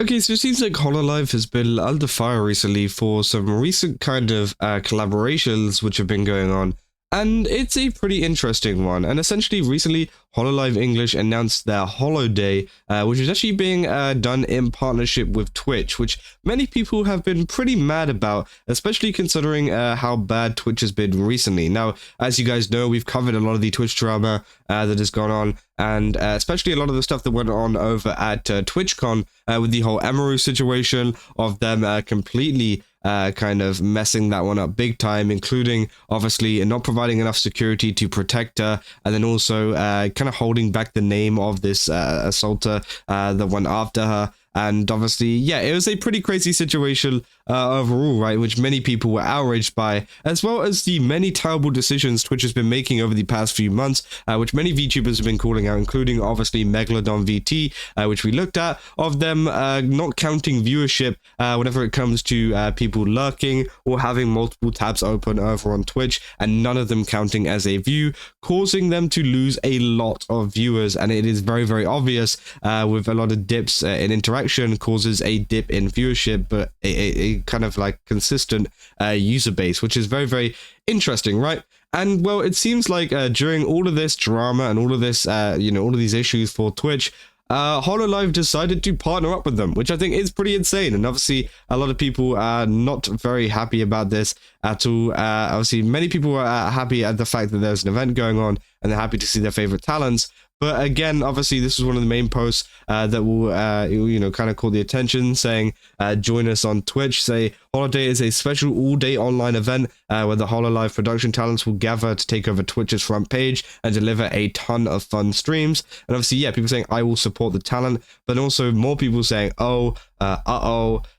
Okay, so it seems like Hololive has been under fire recently for some recent kind of collaborations which have been going on, and it's a pretty interesting one. And essentially, recently, Hololive English announced their Holo Day, which is actually being done in partnership with Twitch, which many people have been pretty mad about, especially considering how bad Twitch has been recently. Now, as you guys know, we've covered a lot of the Twitch drama that has gone on, and especially a lot of the stuff that went on over at TwitchCon with the whole Emiru situation of them completely kind of messing that one up big time, including obviously not providing enough security to protect her, and then also kind of holding back the name of this assaulter that went after her. And obviously, yeah, it was a pretty crazy situation overall, right, which many people were outraged by, as well as the many terrible decisions Twitch has been making over the past few months, which many VTubers have been calling out, including obviously Megalodon VT, which we looked at, of them not counting viewership whenever it comes to people lurking or having multiple tabs open over on Twitch, and none of them counting as a view, causing them to lose a lot of viewers. And it is very, very obvious with a lot of dips in interaction causes a dip in viewership, but a kind of like consistent user base, which is very, very interesting, right? And well, it seems like during all of this drama and all of this, all of these issues for Twitch, Hololive decided to partner up with them, which I think is pretty insane. And obviously, a lot of people are not very happy about this at all. Obviously, many people are happy at the fact that there's an event going on and they're happy to see their favorite talents. But again, obviously, this is one of the main posts that will, kind of call the attention, saying, join us on Twitch. Say, Holiday is a special all-day online event where the Hololive production talents will gather to take over Twitch's front page and deliver a ton of fun streams. And obviously, yeah, people saying, I will support the talent, but also more people saying, oh,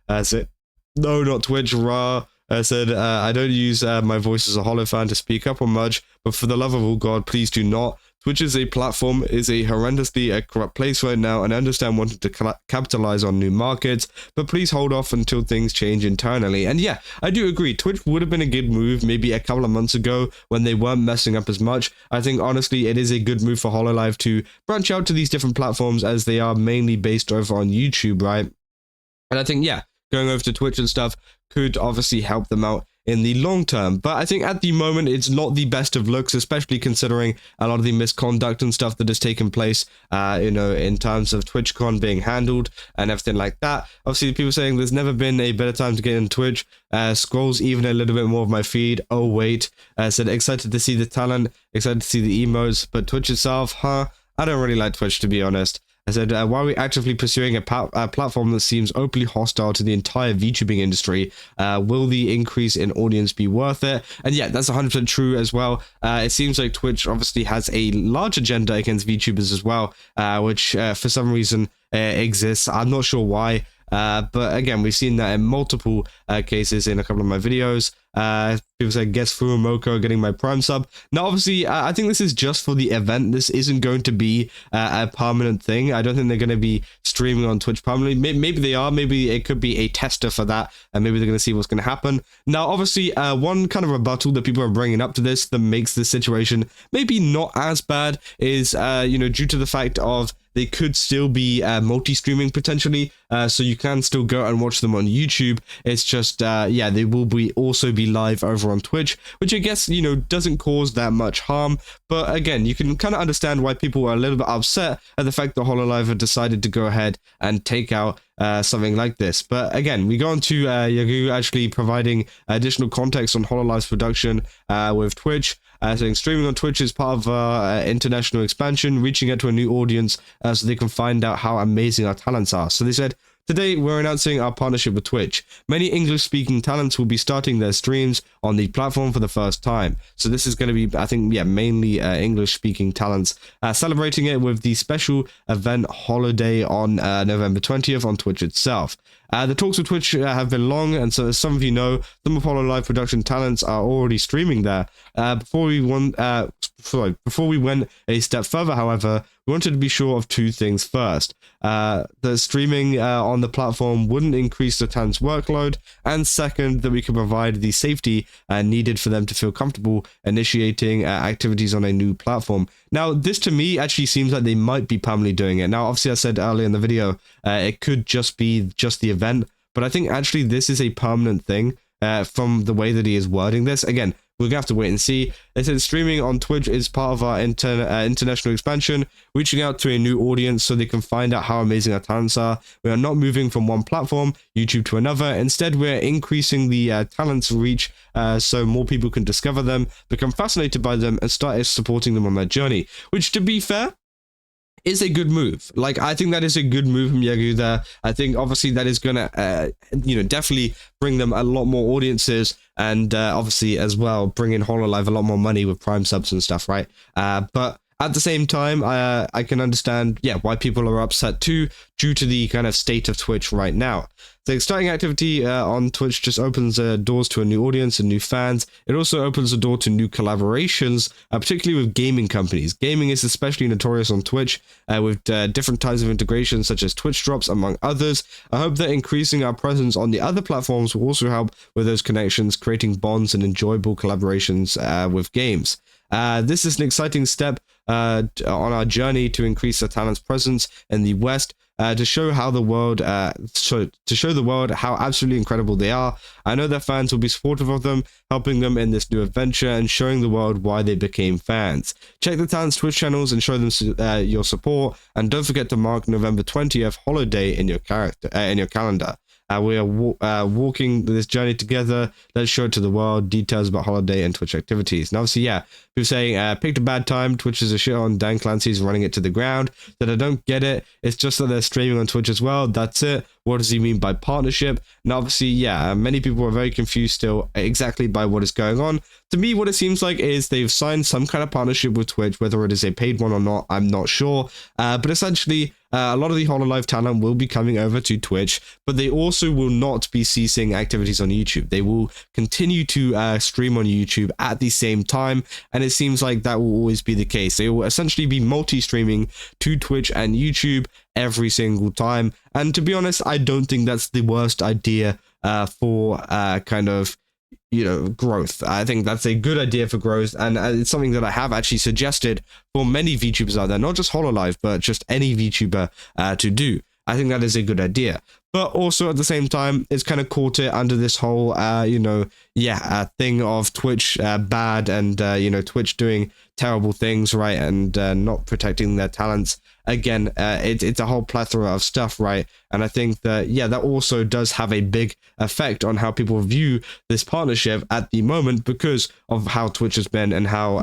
that's it. No, not Twitch, rah. I said, I don't use my voice as a Holo fan to speak up on much, but for the love of all God, please do not. Twitch as a platform is a horrendously corrupt place right now, and I understand wanting to capitalize on new markets, but please hold off until things change internally. And yeah, I do agree, Twitch would have been a good move maybe a couple of months ago when they weren't messing up as much. I think honestly it is a good move for Hololive to branch out to these different platforms, as they are mainly based over on YouTube, right? And I think, yeah, going over to Twitch and stuff could obviously help them out in the long term. But I think at the moment, it's not the best of looks, especially considering a lot of the misconduct and stuff that has taken place, in terms of TwitchCon being handled and everything like that. Obviously, people saying there's never been a better time to get in Twitch. Scrolls even a little bit more of my feed. Oh, wait. Said, excited to see the talent, excited to see the emotes, but Twitch itself, I don't really like Twitch, to be honest. I said, why are we actively pursuing a platform that seems openly hostile to the entire VTubing industry? Will the increase in audience be worth it? And yeah, that's 100% true as well. It seems like Twitch obviously has a large agenda against VTubers as well, which for some reason exists. I'm not sure why. But again, we've seen that in multiple cases in a couple of my videos. People say, guess fuwamoco getting my Prime sub. Now, obviously, I think this is just for the event. This isn't going to be a permanent thing. I don't think they're going to be streaming on Twitch permanently. Maybe they are. Maybe it could be a tester for that, and maybe they're going to see what's going to happen. Now, obviously, one kind of rebuttal that people are bringing up to this that makes this situation maybe not as bad is, due to the fact of they could still be multi-streaming potentially, so you can still go and watch them on YouTube. It's just, they will also be live over on Twitch, which I guess, doesn't cause that much harm. But again, you can kind of understand why people are a little bit upset at the fact that Hololive have decided to go ahead and take out something like this. But again, we go on to Yagoo actually providing additional context on Hololive's production with Twitch, saying streaming on Twitch is part of international expansion, reaching out to a new audience so they can find out how amazing our talents are. So they said, today, we're announcing our partnership with Twitch. Many English-speaking talents will be starting their streams on the platform for the first time. So this is going to be, I think, mainly English-speaking talents, celebrating it with the special event Holiday on November 20th on Twitch itself. The talks with Twitch have been long, and so as some of you know, some of Hololive production talents are already streaming there. Before we went a step further, however, we wanted to be sure of two things. First, the streaming on the platform wouldn't increase the talent's workload, and second, that we could provide the safety needed for them to feel comfortable initiating activities on a new platform. Now, this to me actually seems like they might be permanently doing it. Now, obviously, I said earlier in the video, it could just be the event, but I think actually this is a permanent thing from the way that he is wording this. Again, we're gonna have to wait and see. They said streaming on Twitch is part of our international expansion, reaching out to a new audience so they can find out how amazing our talents are. We are not moving from one platform, YouTube, to another. Instead, we're increasing the talents' reach so more people can discover them, become fascinated by them, and start supporting them on their journey. Which, to be fair, is a good move. Like, I think that is a good move from Yagoo there. I think obviously that is gonna definitely bring them a lot more audiences, and obviously as well bring in Hololive a lot more money with Prime subs and stuff, right? But at the same time, I can understand, why people are upset too, due to the kind of state of Twitch right now. The starting activity on Twitch just opens doors to a new audience and new fans. It also opens the door to new collaborations, particularly with gaming companies. Gaming is especially notorious on Twitch, with different types of integrations such as Twitch drops, among others. I hope that increasing our presence on the other platforms will also help with those connections, creating bonds and enjoyable collaborations with games. This is an exciting step on our journey to increase the talent's presence in the West, to show how the world, how absolutely incredible they are. I know that fans will be supportive of them, helping them in this new adventure and showing the world why they became fans. Check the talent's Twitch channels and show them your support, and don't forget to mark November 20th holiday in your calendar. We are walking this journey together. Let's show it to the world. Details about holiday and Twitch activities. And obviously, people saying, picked a bad time. Twitch is a shit on. Dan Clancy's running it to the ground. That I don't get it. It's just that they're streaming on Twitch as well. That's it. What does he mean by partnership? And obviously, many people are very confused still exactly by what is going on. To me, what it seems like is they've signed some kind of partnership with Twitch, whether it is a paid one or not, I'm not sure. But essentially, a lot of the Hololive talent will be coming over to Twitch, but they also will not be ceasing activities on YouTube. They will continue to stream on YouTube at the same time, and it seems like that will always be the case. They will essentially be multi-streaming to Twitch and YouTube every single time. And to be honest, I don't think that's the worst idea for kind of growth. I think that's a good idea for growth, and it's something that I have actually suggested for many VTubers out there, not just Hololive, but just any VTuber to do. I think that is a good idea. But also at the same time, it's kind of caught it under this whole, thing of Twitch bad and, Twitch doing terrible things, right, and not protecting their talents. Again, it's a whole plethora of stuff, right? And I think that, that also does have a big effect on how people view this partnership at the moment because of how Twitch has been and how,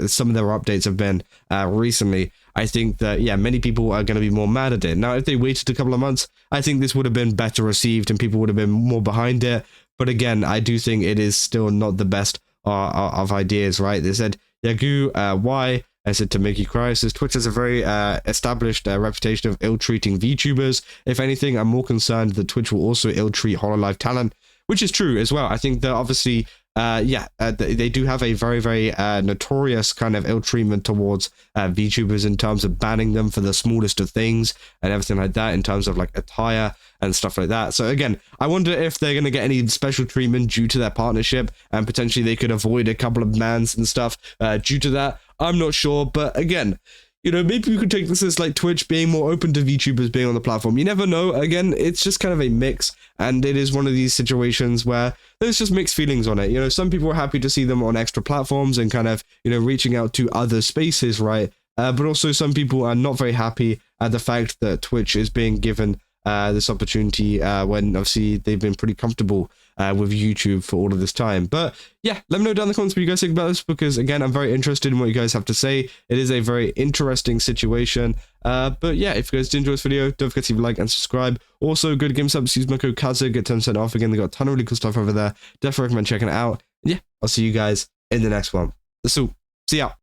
some of their updates have been recently. I think that, many people are going to be more mad at it. Now, if they waited a couple of months, I think this would have been better received and people would have been more behind it. But again, I do think it is still not the best of ideas, right? They said, Yagoo, why? I said, to make you cry. It says, Twitch has a very established reputation of ill-treating VTubers. If anything, I'm more concerned that Twitch will also ill-treat Hololive talent, which is true as well. I think that obviously, they do have a very, very notorious kind of ill-treatment towards VTubers in terms of banning them for the smallest of things and everything like that, in terms of like attire and stuff like that. So again, I wonder if they're going to get any special treatment due to their partnership, and potentially they could avoid a couple of bans and stuff due to that. I'm not sure, but again, maybe we could take this as like Twitch being more open to VTubers being on the platform. You never know. Again, it's just kind of a mix, and it is one of these situations where there's just mixed feelings on it. Some people are happy to see them on extra platforms and kind of, reaching out to other spaces, right? But also some people are not very happy at the fact that Twitch is being given this opportunity when obviously they've been pretty comfortable with YouTube for all of this time. But let me know down in the comments what you guys think about this, because again, I'm very interested in what you guys have to say. It is a very interesting situation. But if you guys did enjoy this video, don't forget to leave a like and subscribe. Also, go to GameSubs, use my code Kaza, get 10% off. Again, they got a ton of really cool stuff over there. Definitely recommend checking it out. And I'll see you guys in the next one. So, see ya.